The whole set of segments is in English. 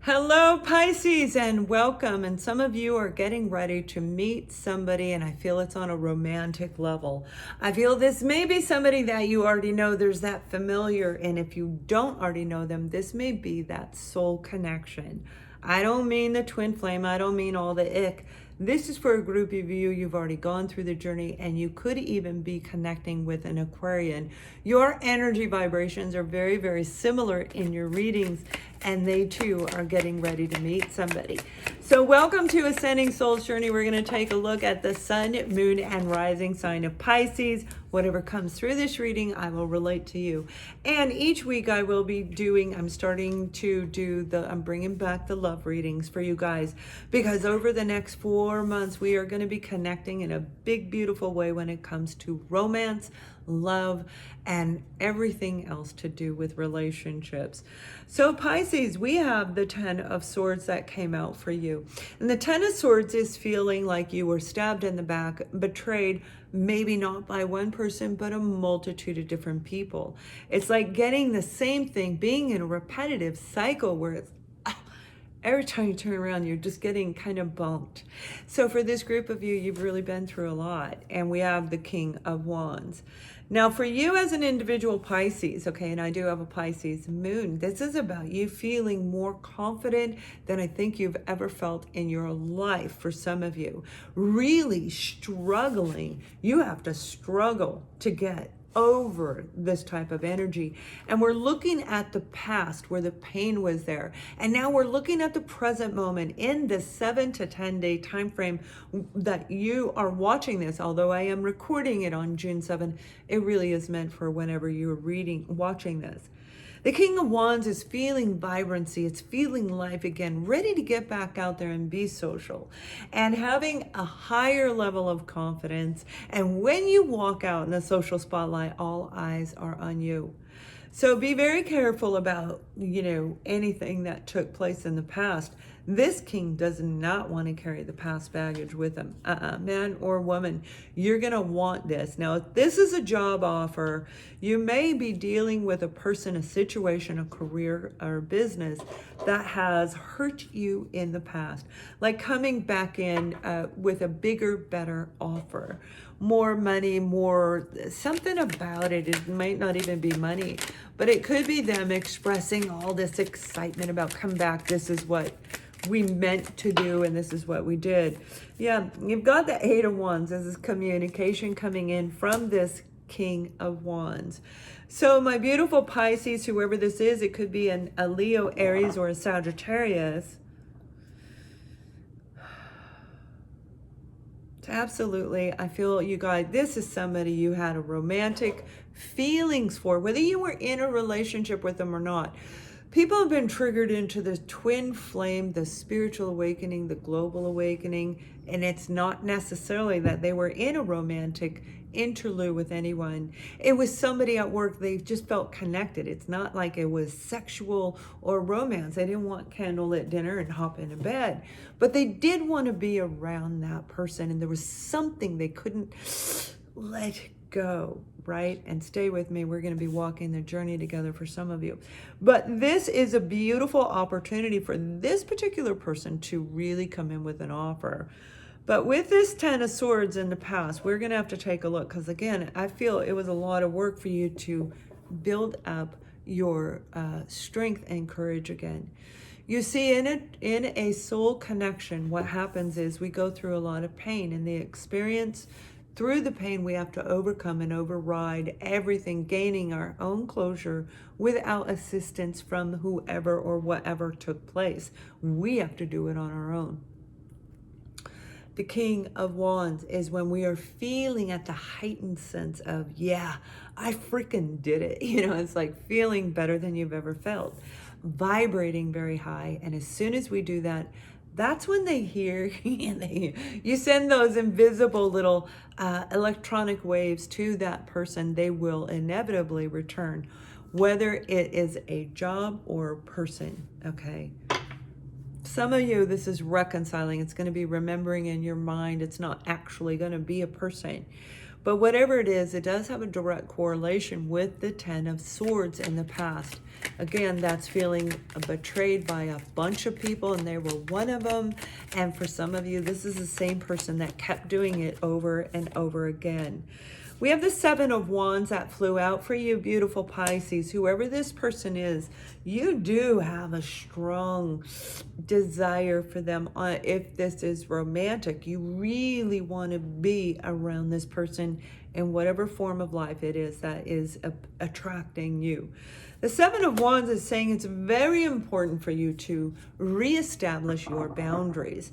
Hello, Pisces, and welcome. And some of you are getting ready to meet somebody, and I feel it's on a romantic level. I feel this may be somebody that you already know. There's that familiar, and if you don't already know them, this may be that soul connection. I don't mean the twin flame. I don't mean all the ick. This is for a group of you. You've already gone through the journey, and you could even be connecting with an Aquarian. Your energy vibrations are very, very similar in your readings, and they too are getting ready to meet somebody. So welcome to Ascending Soul's Journey. We're going to take a look at the sun, moon, and rising sign of Pisces. Whatever comes through this reading, I will relate to you. And each week I will be doing, I'm bringing back the love readings for you guys, because over the next 4 months, we are going to be connecting in a big, beautiful way when it comes to romance, love, and everything else to do with relationships. So Pisces, we have the 10 of Swords that came out for you. And the 10 of Swords is feeling like you were stabbed in the back, betrayed, maybe not by one person, but a multitude of different people. It's like getting the same thing, being in a repetitive cycle where it's every time you turn around, you're just getting kind of bumped. So for this group of you, you've really been through a lot. And we have the King of Wands. Now for you as an individual Pisces, okay, and I do have a Pisces moon, this is about you feeling more confident than I think you've ever felt in your life. For some of you, really struggling. You have to struggle to get over this type of energy, and we're looking at the past where the pain was there, and now we're looking at the present moment in the 7 to 10 day time frame that you are watching this. Although I am recording it on June 7, it really is meant for whenever you're watching this. The King of Wands is feeling vibrancy. It's feeling life again, ready to get back out there and be social and having a higher level of confidence. And when you walk out in the social spotlight, all eyes are on you. So be very careful about, anything that took place in the past. This king does not want to carry the past baggage with him. Man or woman, you're going to want this. Now, if this is a job offer, you may be dealing with a person, a situation, a career, or business that has hurt you in the past. Like coming back in with a bigger, better offer. More money, more something about it. It might not even be money, but it could be them expressing all this excitement about come back. This is what we meant to do, and this is what we did. Yeah, you've got the 8 of Wands. This is communication coming in from this King of Wands. So my beautiful Pisces, whoever this is, it could be a Leo, Aries, or a Sagittarius. Absolutely. I feel you guys, this is somebody you had a romantic feelings for, whether you were in a relationship with them or not. People have been triggered into the twin flame, the spiritual awakening, the global awakening, and it's not necessarily that they were in a romantic interlude with anyone. It was somebody at work. They just felt connected. It's not like it was sexual or romance. They didn't want candlelit dinner and hop into bed, but they did want to be around that person, and there was something they couldn't let go, right? And stay with me. We're going to be walking the journey together for some of you. But this is a beautiful opportunity for this particular person to really come in with an offer. But with this 10 of Swords in the past, we're going to have to take a look, because again, I feel it was a lot of work for you to build up your strength and courage again. You see, in a soul connection, what happens is we go through a lot of pain, and the experience through the pain, we have to overcome and override everything, gaining our own closure without assistance from whoever or whatever took place. We have to do it on our own. The King of Wands is when we are feeling at the heightened sense of, yeah, I freaking did it. It's like feeling better than you've ever felt, vibrating very high. And as soon as we do that, that's when they hear, you send those invisible little electronic waves to that person. They will inevitably return, whether it is a job or a person, okay? Some of you, this is reconciling. It's going to be remembering in your mind. It's not actually going to be a person. But whatever it is, it does have a direct correlation with the 10 of Swords in the past. Again, that's feeling betrayed by a bunch of people, and they were one of them. And for some of you, this is the same person that kept doing it over and over again. We have the 7 of Wands that flew out for you, beautiful Pisces. Whoever this person is, you do have a strong desire for them. If this is romantic, you really want to be around this person in whatever form of life it is that is attracting you. The 7 of Wands is saying it's very important for you to reestablish your boundaries.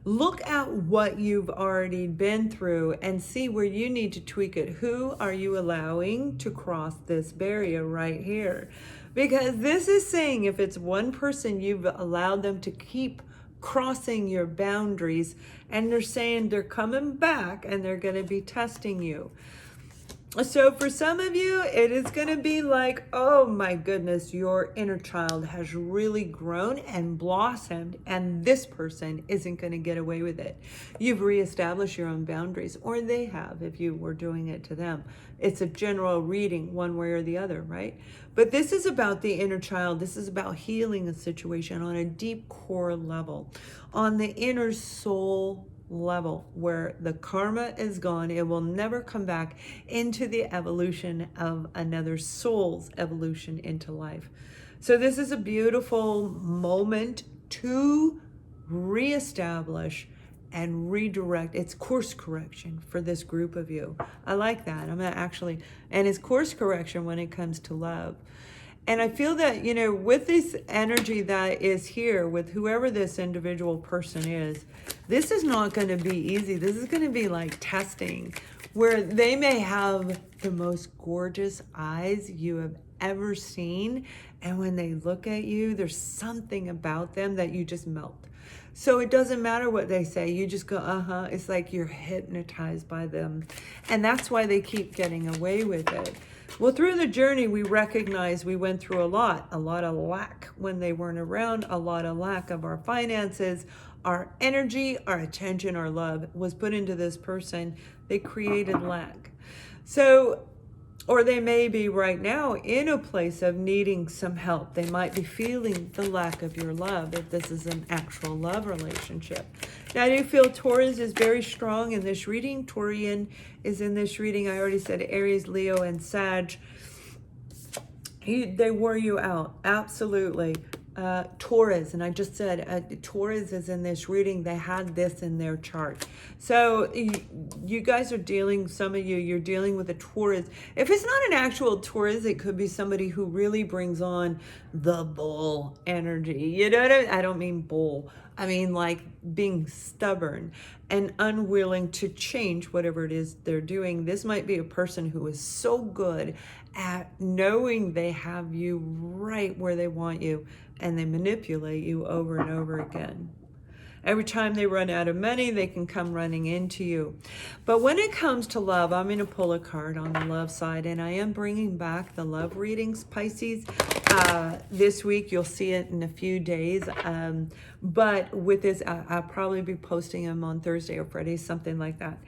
Look at what you've already been through and see where you need to tweak it. Who are you allowing to cross this barrier right here? Because this is saying if it's one person, you've allowed them to keep crossing your boundaries, and they're saying they're coming back and they're going to be testing you. So for some of you, it is going to be like, oh my goodness, your inner child has really grown and blossomed, and this person isn't going to get away with it. You've reestablished your own boundaries, or they have if you were doing it to them. It's a general reading one way or the other, right? But this is about the inner child. This is about healing a situation on a deep core level, on the inner soul level where the karma is gone. It will never come back into the evolution of another soul's evolution into life. So this is a beautiful moment to reestablish and redirect. It's course correction for this group of you. I like that. I'm gonna actually, and it's course correction when it comes to love. And I feel that, you know, with this energy that is here, with whoever this individual person is, this is not going to be easy. This is going to be like testing, where they may have the most gorgeous eyes you have ever seen. And when they look at you, there's something about them that you just melt. So it doesn't matter what they say. You just go, uh-huh. It's like you're hypnotized by them. And that's why they keep getting away with it. Well, through the journey, we recognize we went through a lot of lack when they weren't around, a lot of lack of our finances, our energy, our attention, our love was put into this person. They created lack. So, or they may be right now in a place of needing some help. They might be feeling the lack of your love if this is an actual love relationship. Now, I do feel Taurus is very strong in this reading. Taurian is in this reading. I already said Aries, Leo, and Sag. They wore you out. Absolutely. Taurus, and I just said Taurus is in this reading. They had this in their chart. So you guys are dealing, some of you, you're dealing with a Taurus. If it's not an actual Taurus, it could be somebody who really brings on the bull energy. You know what I mean? I don't mean bull. I mean like being stubborn and unwilling to change whatever it is they're doing. This might be a person who is so good at knowing they have you right where they want you, and they manipulate you over and over again. Every time they run out of money, they can come running into you. But when it comes to love, I'm going to pull a card on the love side, and I am bringing back the love readings, Pisces. This week, you'll see it in a few days. But with this, I'll probably be posting them on Thursday or Friday, something like that.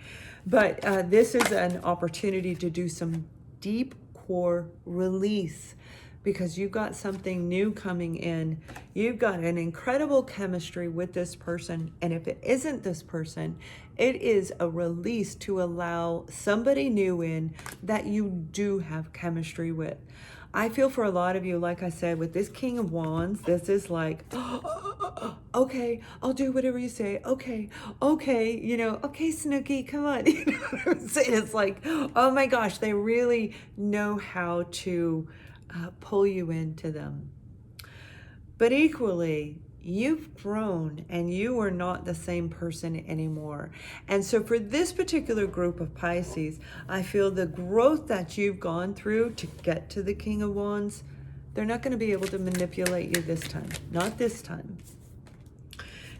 But this is an opportunity to do some deep core release, because you've got something new coming in. You've got an incredible chemistry with this person. And if it isn't this person, it is a release to allow somebody new in that you do have chemistry with. I feel for a lot of you, like I said, with this King of Wands, this is like, okay, I'll do whatever you say. Okay, you know, okay, Snooki, come on. You know what I'm saying? It's like, oh my gosh, they really know how to pull you into them. But equally, you've grown and you are not the same person anymore. And so for this particular group of Pisces, I feel the growth that you've gone through to get to the King of Wands, they're not going to be able to manipulate you this time. Not this time.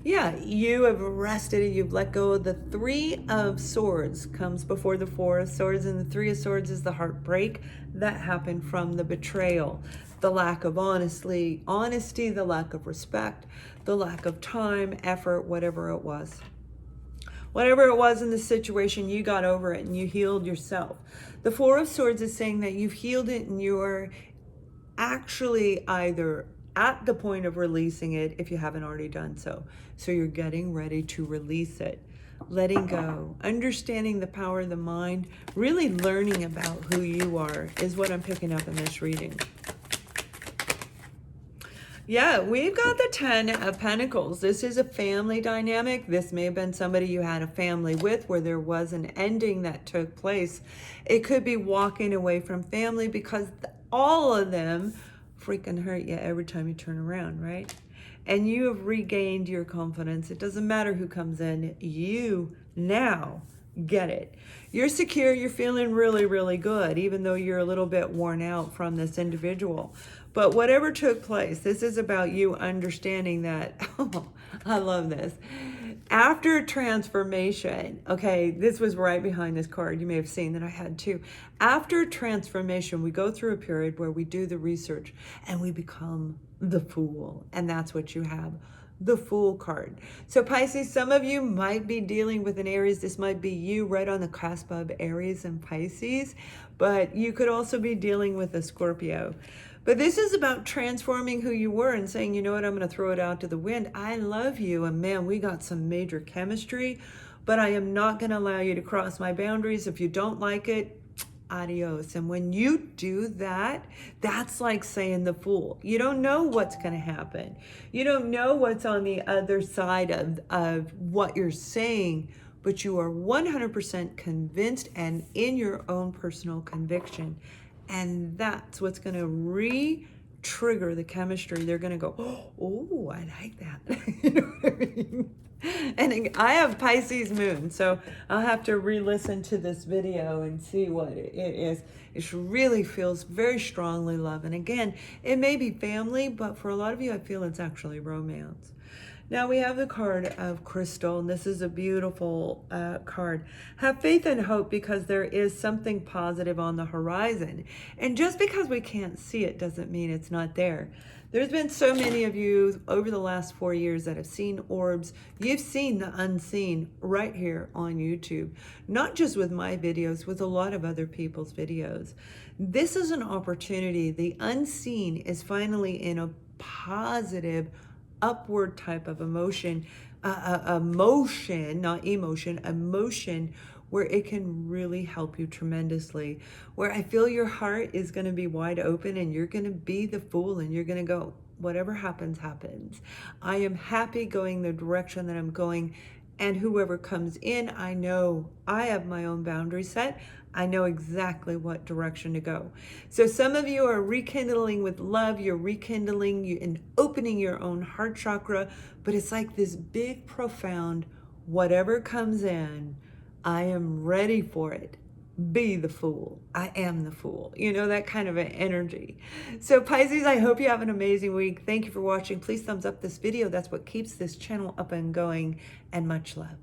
Yeah, you have rested and you've let go of the Three of Swords comes before the Four of Swords, and the Three of Swords is the heartbreak that happened from the betrayal, the lack of honesty, the lack of respect, the lack of time, effort, whatever it was. Whatever it was in the situation, you got over it and you healed yourself. The Four of Swords is saying that you've healed it and you're actually either at the point of releasing it if you haven't already done so. So you're getting ready to release it. Letting go, understanding the power of the mind, really learning about who you are is what I'm picking up in this reading. Yeah, we've got the 10 of Pentacles. This is a family dynamic. This may have been somebody you had a family with where there was an ending that took place. It could be walking away from family because all of them freaking hurt you every time you turn around, right? And you have regained your confidence. It doesn't matter who comes in. You now get it. You're secure. You're feeling really, really good, even though you're a little bit worn out from this individual. But whatever took place, this is about you understanding that, oh, I love this. After transformation, okay, this was right behind this card. You may have seen that I had two. After transformation, we go through a period where we do the research and we become the Fool. And that's what you have, the Fool card. So Pisces, some of you might be dealing with an Aries. This might be you right on the cusp of Aries and Pisces, but you could also be dealing with a Scorpio. But this is about transforming who you were and saying, you know what, I'm going to throw it out to the wind. I love you. And man, we got some major chemistry, but I am not going to allow you to cross my boundaries. If you don't like it, adios. And when you do that, that's like saying the Fool. You don't know what's going to happen. You don't know what's on the other side of what you're saying, but you are 100% convinced and in your own personal conviction. And that's what's going to re-trigger the chemistry. They're going to go, oh, I like that. You know what I mean? And I have Pisces Moon, so I'll have to re-listen to this video and see what it is. It really feels very strongly love. And again, it may be family, but for a lot of you, I feel it's actually romance. Now we have the card of Crystal, and this is a beautiful card. Have faith and hope because there is something positive on the horizon. And just because we can't see it doesn't mean it's not there. There's been so many of you over the last 4 years that have seen orbs. You've seen the unseen right here on YouTube. Not just with my videos, with a lot of other people's videos. This is an opportunity. The unseen is finally in a positive upward type of emotion, not emotion, emotion, where it can really help you tremendously, where I feel your heart is going to be wide open and you're going to be the Fool and you're going to go, whatever happens, happens. I am happy going the direction that I'm going, and whoever comes in, I know I have my own boundary set. I know exactly what direction to go. So some of you are rekindling with love. You're rekindling and opening your own heart chakra. But it's like this big, profound, whatever comes in, I am ready for it. Be the Fool. I am the Fool. You know, that kind of an energy. So Pisces, I hope you have an amazing week. Thank you for watching. Please thumbs up this video. That's what keeps this channel up and going. And much love.